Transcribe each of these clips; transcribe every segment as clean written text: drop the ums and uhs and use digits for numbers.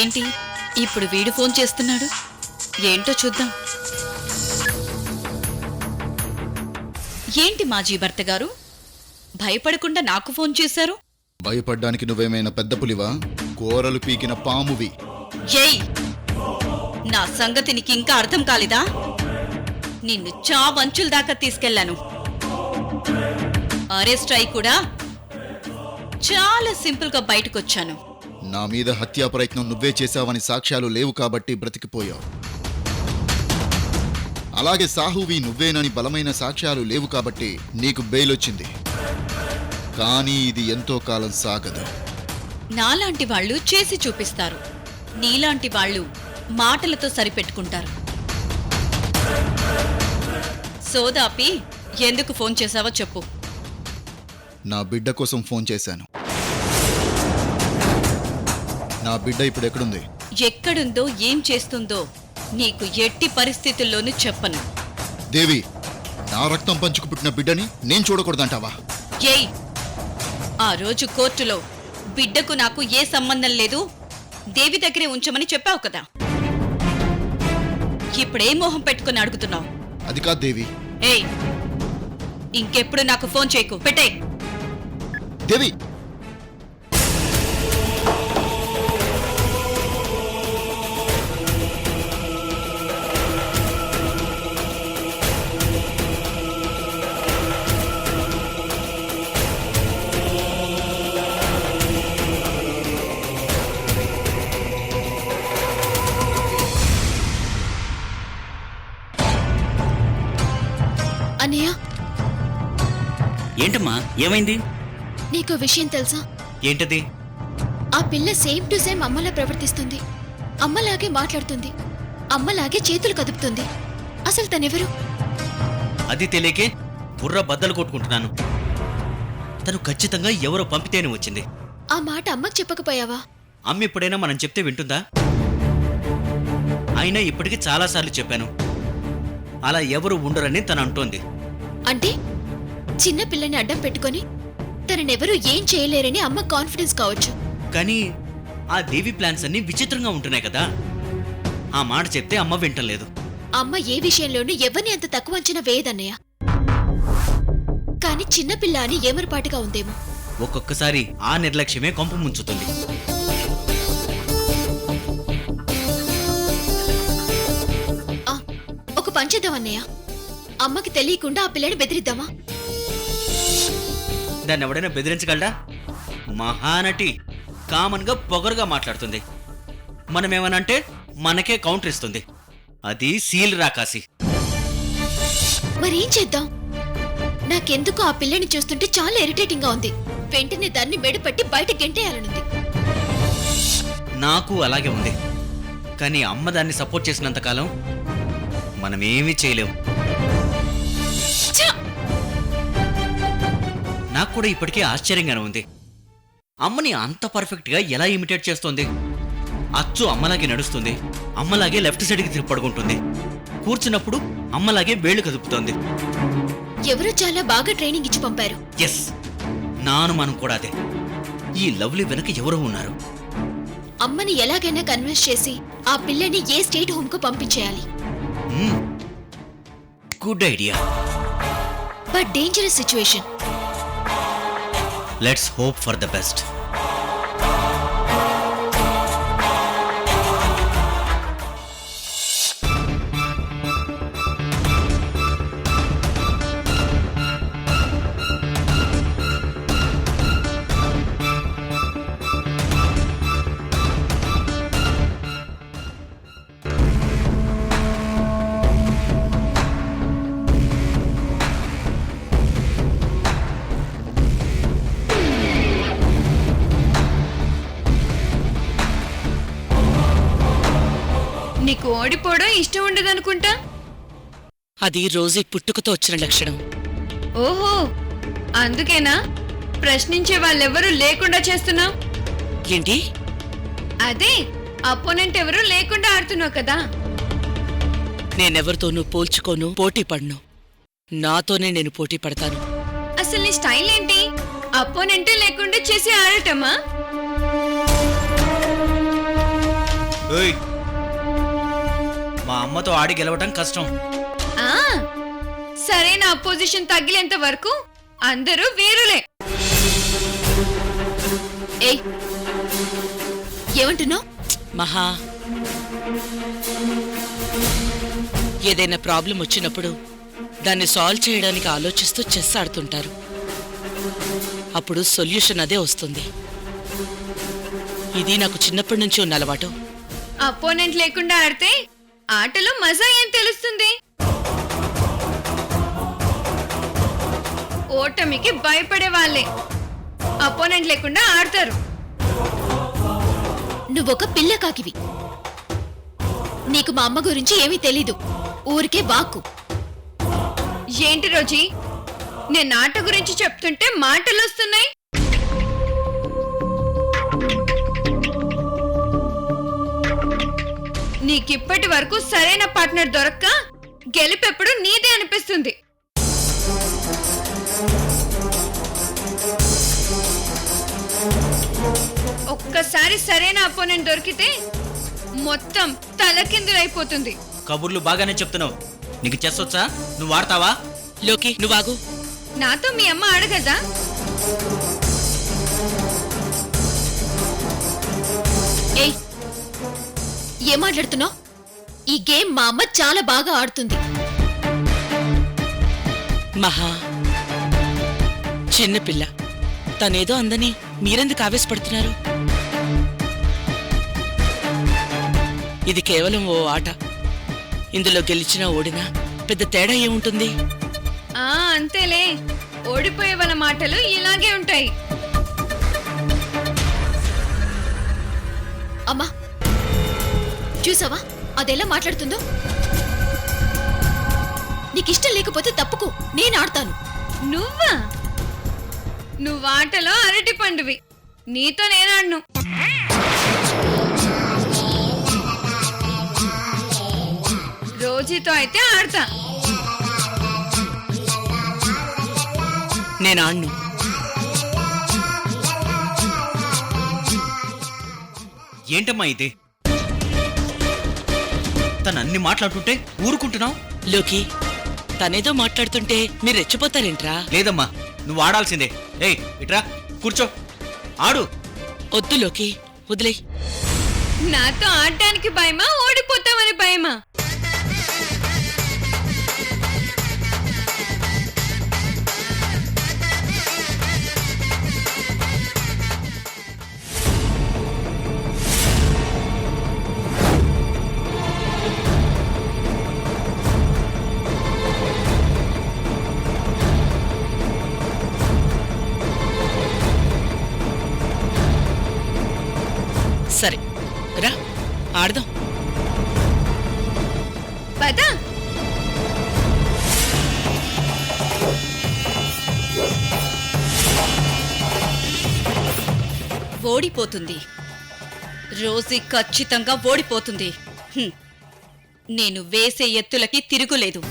ఏంటి ఇప్పుడు వీడు ఫోన్ చేస్తున్నాడు? ఏంటో చూద్దాం. ఏంటి మాజీ భర్త గారు, భయపడకుండా నాకు ఫోన్ చేశారు? భయపడ్డానికి నువ్వేమైనా పెద్ద పులివా? కూరలు పీకిన పామువి. ఏయ్, నా సంగతి నీకింకా అర్థం కాలేదా? నిన్ను చావంచుల దాకా తీసుకెళ్లాను. అరెస్ట్ అయి కూడా చాలా సింపుల్ గా బయటకొచ్చాను. నా మీద హత్యా ప్రయత్నం నువ్వే చేశావని సాక్ష్యాలు లేవు కాబట్టి బ్రతికిపోయావు. అలాగే సాహువి నువ్వేనని బలమైన సాక్ష్యాలు లేవు కాబట్టి నీకు బెయిల్ వచ్చింది. కానీ ఇది ఎంతో కాలం సాగదు. నాలాంటి వాళ్ళు చేసి చూపిస్తారు, నీలాంటి వాళ్ళు మాటలతో సరిపెట్టుకుంటారు. సోదాపి ఎందుకు ఫోన్ చేశావో చెప్పు. నా బిడ్డ కోసం ఫోన్ చేశాను. నా బిడ్డ ఇప్పుడు ఎక్కడుంది? ఎక్కడుందో ఏం చేస్తుందో నీకు ఎట్టి పరిస్థితుల్లోనూ చెప్పను. దేవి, నా రక్తం పంచుకు పుట్టిన బిడ్డని నేను చూడకూడదంటావా? ఏయ్, ఆ రోజు కోర్టులో బిడ్డకు నాకు ఏ సంబంధం లేదు, దేవి దగ్గరే ఉంచమని చెప్పావు కదా. ఇప్పుడే మోహం పెట్టుకుని అడుగుతున్నావు? అది కాదు దేవి. ఏయ్, ఇంకెప్పుడు నాకు ఫోన్ చేయకు, పెట్టే. దేవి, అన్నయ్య, ఏంటమ్మా, ఏమైంది? నీకో విషయం తెలుసా? ఏంటది? ఆ పిల్ల సేమ్ టు సేమ్ అమ్మలా ప్రవర్తిస్తుంది, అమ్మలాగే మాట్లాడుతుంది, అమ్మలాగే చేతులు కదుపుతుంది. అసలు తనెవరు? అది తెలియకే బుర్ర బద్దలు కొట్టుకుంటున్నాను. తను ఖచ్చితంగా ఎవరో పంపితేనే వచ్చింది. ఆ మాట అమ్మకు చెప్పకపోయావా? అమ్మ ఎప్పుడైనా మనం చెప్తే వింటుందా? అయినా ఇప్పటికీ చాలాసార్లు చెప్పాను, అలా ఎవరు ఉండరని తను అంటోంది. అంటే చిన్న పిల్లని అడ్డం పెట్టుకొని తననెవరూ ఏం చేయలేరని అమ్మ కాన్ఫిడెన్స్ కావచ్చు. కానీ ఆ దేవి ప్లాన్స్ అన్ని విచిత్రంగా ఉంటున్నాయి కదా. ఆ మాట చెప్తే అమ్మ వింటలేదు. అమ్మ ఏ విషయంలోనూ ఎవరిని అంత తక్కువ అంచనా వేయదన్నయ్య. కానీ చిన్నపిల్ల అని ఏమరపాటుగా ఉందేమో. ఒక్కొక్కసారి ఆ నిర్లక్ష్యమే కొంప ముంచుతుంది. ఒక పంచేద్దాం అన్నయ్య, అమ్మకి తెలియకుండా ఆ పిల్లని బెదిరిద్దామా? దాన్ని ఎవడైనా బెదిరించగలడా? మహానటి కామన్ గా పొగరుగా మాట్లాడుతుంది. మనమేమనంటే మనకే కౌంటర్ ఇస్తుంది. అది సీల్ రాకాసి. మరేం చేద్దాం? నాకెందుకు ఆ పిల్లని చూస్తుంటే చాలా ఇరిటేటింగ్ గా ఉంది. వెంటనే దాన్ని మెడపట్టి బయట గెంటేయాలనుంది. నాకు అలాగే ఉంది. కానీ అమ్మ దాన్ని సపోర్ట్ చేసినంతకాలం మనమేమీ చేయలేం. నాకు కూడా ఇప్పటికే ఆశ్చర్యంగానే ఉంది. అమ్మని అంత పర్ఫెక్ట్ గా ఎలా ఇమిటేట్ చేస్తోంది. అచ్చు అమ్మలాగే నడుస్తుంది, అమ్మలాగే లెఫ్ట్ సైడ్కి తిరిగి పడుకుంటుంది, కూర్చున్నప్పుడు అమ్మలాగే వేళ్లు కదుపుతోంది. ఎవరో చాలా బాగా ట్రైనింగ్ ఇచ్చి పంపారు. ఎస్, నా అనుమానం కూడా అదే. ఈ లవ్లీ వెనక ఎవరో ఉన్నారు. అమ్మని ఎలాగైనా కన్విన్స్ చేసి ఆ పిల్లని ఏ స్టేట్ హోమ్ కు పంపించేయాలి. Good idea. But dangerous situation. Let's hope for the best. నీకు ఓడిపోవడం ఇష్టం ఉండదనుకుంటా. అది రోజీ పుట్టుకతో వచ్చిన లక్షణం. ఓహో, అందుకేనా ప్రశ్నించే వాళ్ళెవరూ లేకుండా చేస్తున్నావు? ఏంటి? అదే అపోనెంట్ ఎవరూ లేకుండా ఆడుతున్నావు కదా. నేనెవరితోనూ పోల్చుకోను, పోటీ పడను. నాతోనే నేను పోటీ పడతాను. అసలు నీ స్టైల్ ఏంటి? అపోనెంటే లేకుండా చేసి ఆడటమా? ఓయ్, మా అమ్మతో ఆడి గెలవటం కష్టం. ఆ సరైన అపోజిషన్ తగిలేంత వరకు అందరూ వీరులే. ఏయ్ ఏమంటున్నావు? మహా, ఏదైనా ప్రాబ్లం వచ్చినప్పుడు దాన్ని సాల్వ్ చేయడానికి ఆలోచిస్తూ చెస్ ఆడుతుంటారు. అప్పుడు సొల్యూషన్ అదే వస్తుంది. ఇది నాకు చిన్నప్పటి నుంచి ఉన్న అలవాటు. అపోనెంట్ లేకుండా ఆడితే ఆటలో మజా ఏం తెలుస్తుంది? ఓటమికి భయపడే వాళ్ళే అపోనెంట్ లేకుండా ఆడతారు. నువ్వొక పిల్ల కాకివి. నీకు మా అమ్మ గురించి ఏమీ తెలీదు. ఊరికే బాక్కు. ఏంటి రోజీ, నేను ఆట గురించి చెప్తుంటే మాటలు వస్తున్నాయి. నీకిప్పటి వరకు సరైన పార్ట్నర్ దొరక్క గెలిపెప్పుడు నీదే అనిపిస్తుంది. ఒక్కసారి సరైన అపోనెంట్ దొరికితే మొత్తం తలకిందులైపోతుంది. కబుర్లు బాగానే చెప్తున్నావు. నీకు చెస్ వచ్చా? నువ్వు ఆడతావా? లోకి నువ్వాగు. నాతో మీ అమ్మ ఆడగదా? ఏయ్ ఏం మాట్లాడుతున్నావు? ఈ గేమ్ మా అమ్మ చాలా బాగా ఆడుతుంది. మహా చిన్నపిల్ల, తనేదో అందని మీరెందుకు ఆవేశపడుతున్నారు? ఇది కేవలం ఓ ఆట. ఇందులో గెలిచినా ఓడినా పెద్ద తేడా ఏముంటుంది? అంతేలే, ఓడిపోయే వాళ్ళ మాటలు ఇలాగే ఉంటాయి. అమ్మా చూసావా అదెలా మాట్లాడుతుందో? నీకిష్టం లేకపోతే తప్పుకో, నేను ఆడతాను. నువ్వా? నువ్వాటలో అరటి పండువి, నీతో నేనాడ్ను. రోజీతో అయితే ఆడతా. నేను ఆడ్ను. ఏంటమ్మా ఇది? తను అన్ని మాట్లాడుతుంటే ఊరుకుంటున్నావు? లోకి, తనేదో మాట్లాడుతుంటే మీరు రెచ్చిపోతారేంట్రా? లేదమ్మా, నువ్వు ఆడాల్సిందే. ఏయ్ ఇట్రా, కూర్చో, ఆడు. వద్దు లోకి, వదిలే. నాతో ఆడటానికి భయమా, ఓడిపోతామని భయమా? సరే రా, ఆడదాం. పద. ఓడిపోతుంది. రోజీ ఖచ్చితంగా ఓడిపోతుంది. నేను వేసే ఎత్తులకి తిరుగులేదు.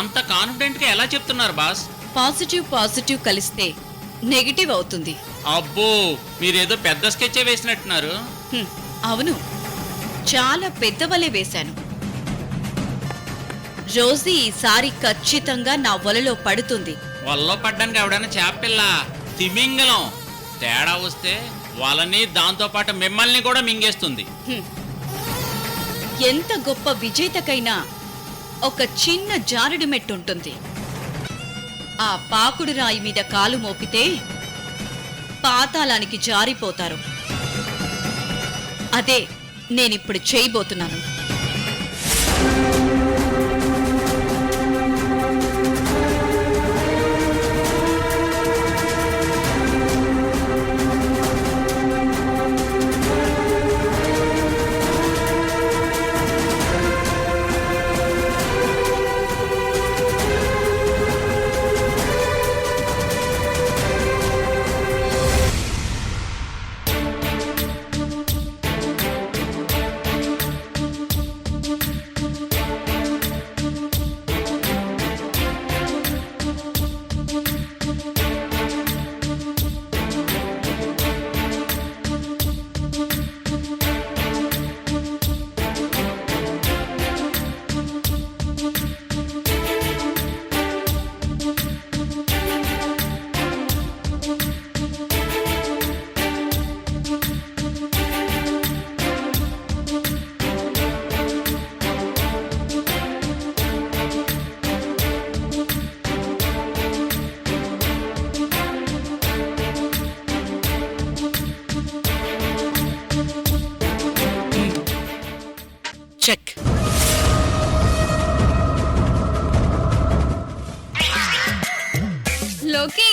అంత కాన్ఫిడెంట్ గా ఎలా చెప్తున్నారు బాస్? పాజిటివ్ కలిస్తే నెగిటివ్ అవుతుంది. అబ్బో, మీరేదో పెద్ద స్కెచ్ వేసినట్టున్నారు. అవును, చాలా పెద్దవలే వేశాను. రోజీ ఈసారి ఖచ్చితంగా నా వలలో పడుతుంది. వల్లో పడ్డానికి ఎవడైనా చేపపిల్ల, తిమింగలం తేడా వస్తే వాళ్ళని, దాంతో పాటు మిమ్మల్ని కూడా మింగేస్తుంది. ఎంత గొప్ప విజేతకైనా ఒక చిన్న జారుడు మెట్టుంటుంది. ఆ పాకుడు రాయి మీద కాలు మోపితే పాతాళానికి జారిపోతారు. అదే నేనిప్పుడు చేయబోతున్నాను. చెక్. లోకి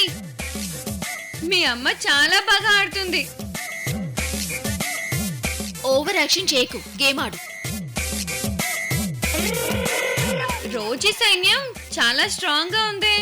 మీ అమ్మ చాలా బాగా ఆడుతుంది. ఓవర్ యాక్షన్ చేయకు, గేమ్ ఆడు. రోజీ సైన్యం చాలా స్ట్రాంగ్ గా ఉంది.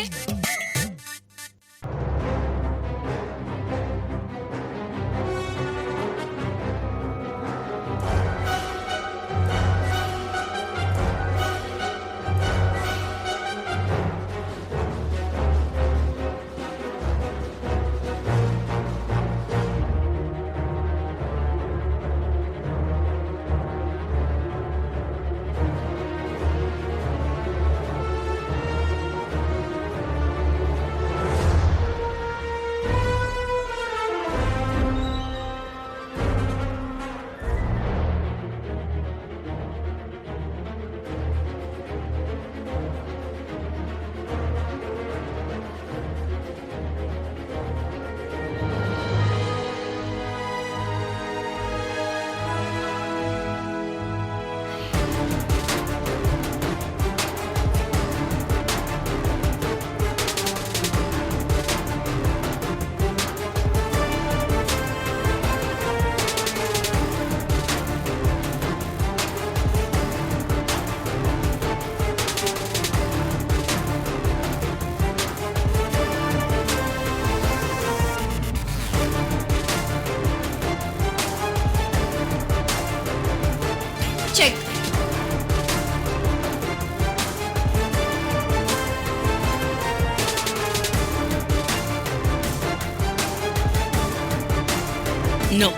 చెక్. నో.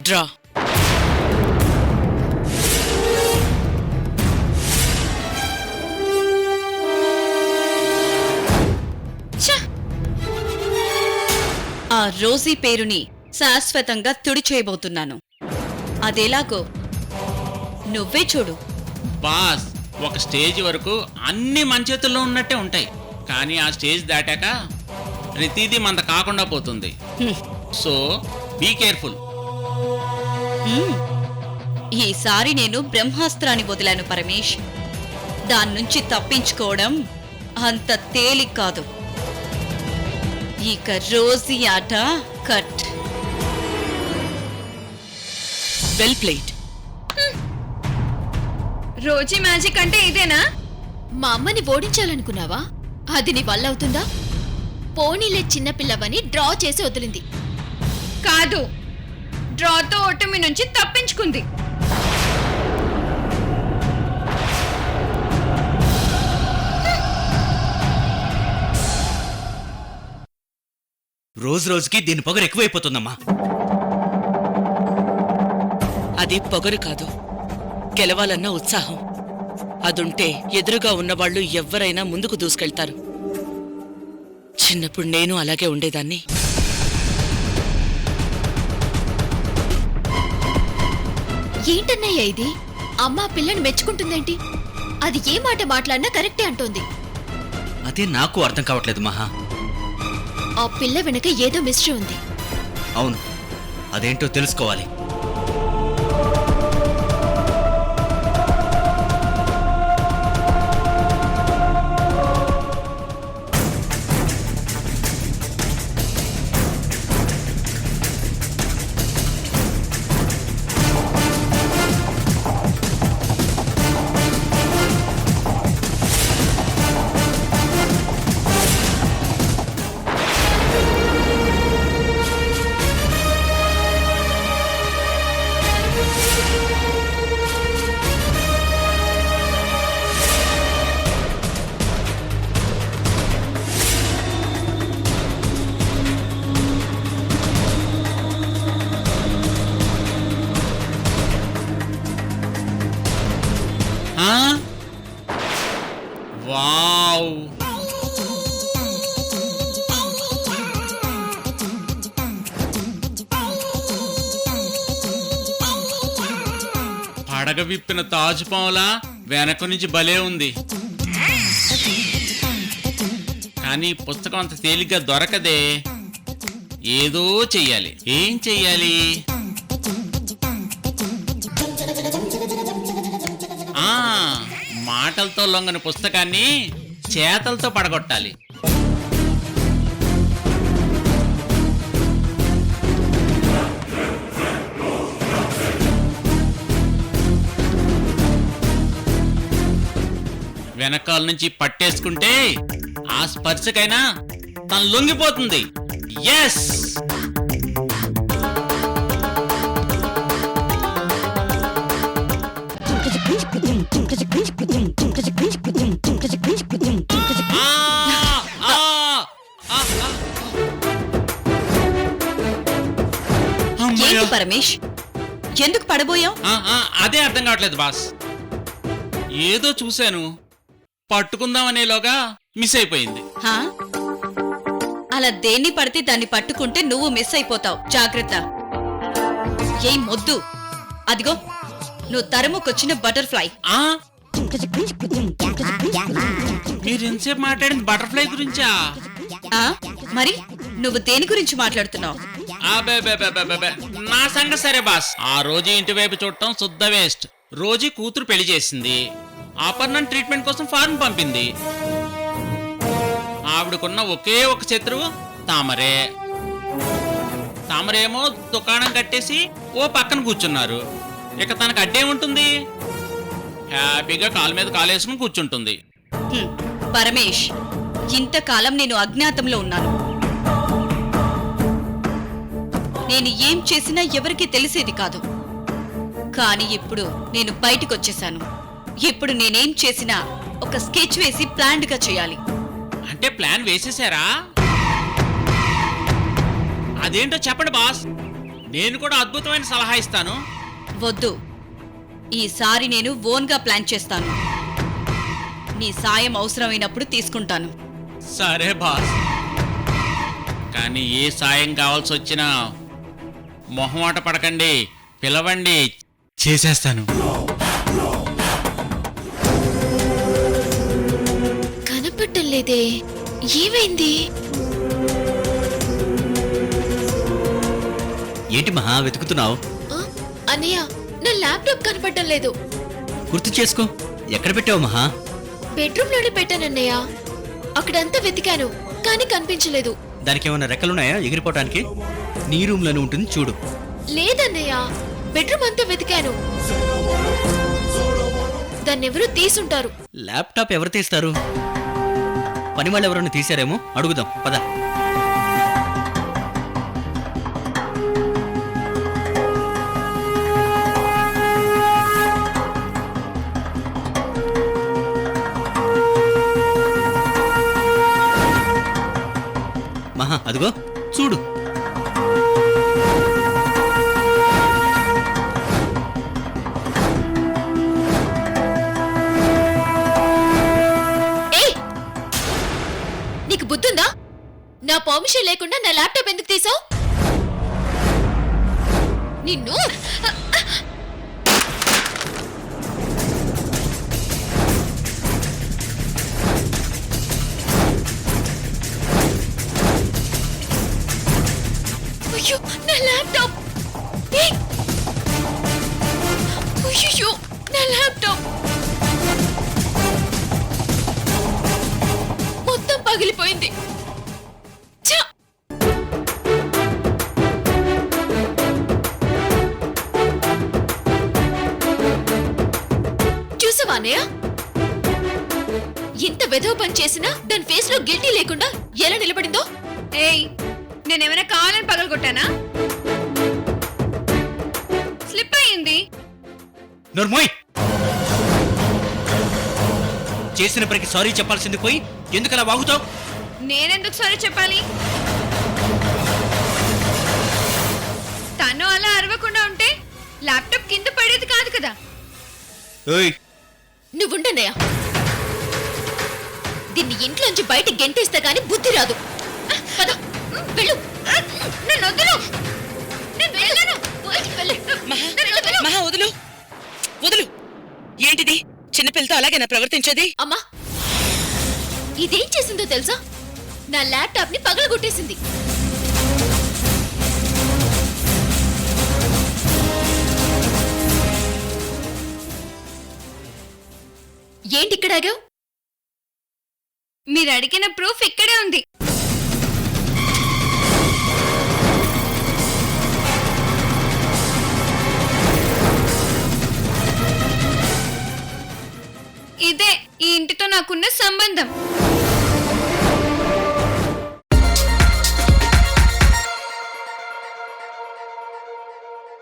డ్రా. ఆ రోజీ పేరుని శాశ్వతంగా తుడిచేయబోతున్నాను. అదేలాగో నువ్వే చూడు. బాస్, ఒక స్టేజ్ వరకు అన్ని మన చేతుల్లో ఉన్నట్టే ఉంటాయి, కానీ ఆ స్టేజ్ దాటాక ప్రతిదీ మంద కాకుండా పోతుంది. So be careful. ఈసారి నేను బ్రహ్మాస్త్రాన్ని వదిలాను పరమేష్. దాన్నుంచి తప్పించుకోవడం అంత తేలిక కాదు. ఇక రోజీ ఆట cut. Well played. Rosie magic అంటే ఇదేనా? మా అమ్మని ఓడించాలనుకున్నావా? అది నీ వల్ల అవుతుందా? పోనీలే, చిన్నపిల్లవని డ్రా చేసి వదిలింది. కాదు, డ్రాతో ఓటమి నుంచి తప్పించుకుంది. రోజు రోజుకి దీని పొగరు ఎక్కువైపోతుందమ్మా. అది పొగరు కాదు, గెలవాలన్న ఉత్సాహం. అదుంటే ఎదురుగా ఉన్నవాళ్లు ఎవ్వరైనా ముందుకు దూసుకెళ్తారు. చిన్నప్పుడు నేను అలాగే ఉండేదాన్ని. ఏంటన్నయ్య ఇది? అమ్మ పిల్లని మెచ్చుకుంటుందేంటి? అది ఏ మాట మాట్లాడినా కరెక్టే అంటోంది. అదే నాకు అర్థం కావట్లేదు మహా. ఆ పిల్ల వెనక ఏదో మిస్టరీ ఉంది. అవును, అదేంటో తెలుసుకోవాలి. పడగ విప్పిన తాజు పావులా వెనక నుంచి భలే ఉంది. కానీ పుస్తకం అంత తేలిగ్గా దొరకదే. ఏదో చెయ్యాలి. ఏం చెయ్యాలి? మాటలతో లొంగని పుస్తకాన్ని చేతలతో పడగొట్టాలి. వెనకాల నుంచి పట్టేసుకుంటే ఆ స్పర్శకైనా తను లొంగిపోతుంది. ఎస్, ఏంటి పరమేష్, ఎందుకు పడబోయావు? అదే అర్థం కావట్లేదు బాస్. ఏదో చూశాను, పట్టుకుందామనేలోగా మిస్ అయిపోయింది. అలా దేన్ని పడితే దాన్ని పట్టుకుంటే నువ్వు మిస్ అయిపోతావు. జాగ్రత్త. ఏం మొద్దు, అదిగో నువ్వు తరుముకొచ్చిన బటర్ఫ్లై. మీరు ఎంతసేపు మాట్లాడింది బటర్ఫ్లై గురించా? మరి నువ్వు దేని గురించి మాట్లాడుతున్నావు? నా సంగతి సరే బాస్. ఆ రోజు ఇంటి వైపు చూడటం శుద్ధ వేస్ట్. రోజు కూతురు పెళ్లి చేసింది. ఆపర్ణం ట్రీట్మెంట్ కోసం ఫారెన్ పంపింది. ఆవిడకున్న ఒకే ఒక శత్రువు తామరే. తామరేమో దుకాణం కట్టేసి ఓ పక్కన కూర్చున్నారు. ఇక తనకు అడ్డే ఉంటుంది. హ్యాపీగా కాలు మీద కాలేసుకుని కూర్చుంటుంది. పరమేష్, ఇంతకాలం నేను అజ్ఞాతంలో ఉన్నాను. నేను ఏం చేసినా ఎవరికీ తెలిసేది కాదు. కానీ ఇప్పుడు నేను బయటకొచ్చేశాను. ఇప్పుడు నేనేం చేసినా ఒక స్కెచ్ వేసి ప్లాన్డ్ గా చేయాలి. అంటే ప్లాన్ వేసేసారా? అదేంటో చెప్పండి బాస్, నేను కూడా అద్భుతమైన సలహా ఇస్తాను. వద్దు, ఈసారి నేను ఓన్ గా ప్లాన్ చేస్తాను. నీ సాయం అవసరమైనప్పుడు తీసుకుంటాను. సరే బాస్, కానీ ఏ సాయం కావాల్సి వచ్చినా మొహమాట పడకండి, పిలవండి, చేసేస్తాను. కనపడటం లేదే, ఏమైంది? ఏంటి మహా వెతుకుతున్నావు? అన్నయ్య, నా ల్యాప్టాప్ కనపడటం లేదు. గుర్తు చేసుకో, ఎక్కడ పెట్టావు మహా? బెడ్రూమ్ లోనే పెట్టానన్నయ్య. అక్కడంతా వెతికాను కానీ కనిపించలేదు. దానికి ఏమైనా రెక్కలున్నాయా ఎగిరిపోవటానికి? నీ రూమ్ లోనే ఉంటుంది చూడు. లేదన్నయ్య, బెడ్రూమ్ అంతా వెతికాను. దాన్నెవరూ తీసుంటారు. ల్యాప్టాప్ ఎవరు తీస్తారు? పని వాళ్ళు ఎవరైనా తీశారేమో, అడుగుదాం పద. మహా అదిగో చూడు. నీకు బుద్ధుందా? నా పర్మిషన్ లేకుండా నా ల్యాప్టాప్ ఎందుకు తీసావు? నిన్ను అయ్యో, నా ల్యాప్టాప్! అయ్యో, నా ల్యాప్టాప్ మొత్తం పగిలిపోయింది. చూసావా అన్నయ్య, ఎంత వెధవ పని చేసినా దాని ఫేస్ లో గిల్టీ లేకుండా ఎలా నిలబడిందో? ఏయ్, నేనేమైనా కావాలని పగలగొట్టానా? స్లిప్ అయింది. నోర్మోయ్, చేసిన పనికి సారీ చెప్పాల్సింది పోయి ఎందుకు అలా వాగుతావు? నేనెందుకు సారీ చెప్పాలి? తను అలా అరవకుండా ఉంటే ల్యాప్టాప్ కింద పడేది కాదు కదా. నువ్వుండన్నయ్య, దీన్ని ఇంట్లోంచి బయట గెంటేస్తే గాని బుద్ధి రాదు. పద, వెళ్ళు. నన్ను వదిలు. నేను వెళ్ళను. మహా వదులు, వదులు. అలాగే నా ప్రవర్తించేది? అమ్మా ఇదేం చేసిందో తెలుసా? నా ల్యాప్టాప్ ని పగలగొట్టేసింది. ఏంటి ఇక్కడ ఆగావు? మీరు అడిగిన ప్రూఫ్ ఇక్కడే ఉంది. ఇదే ఈ ఇంటితో నాకున్న సంబంధం.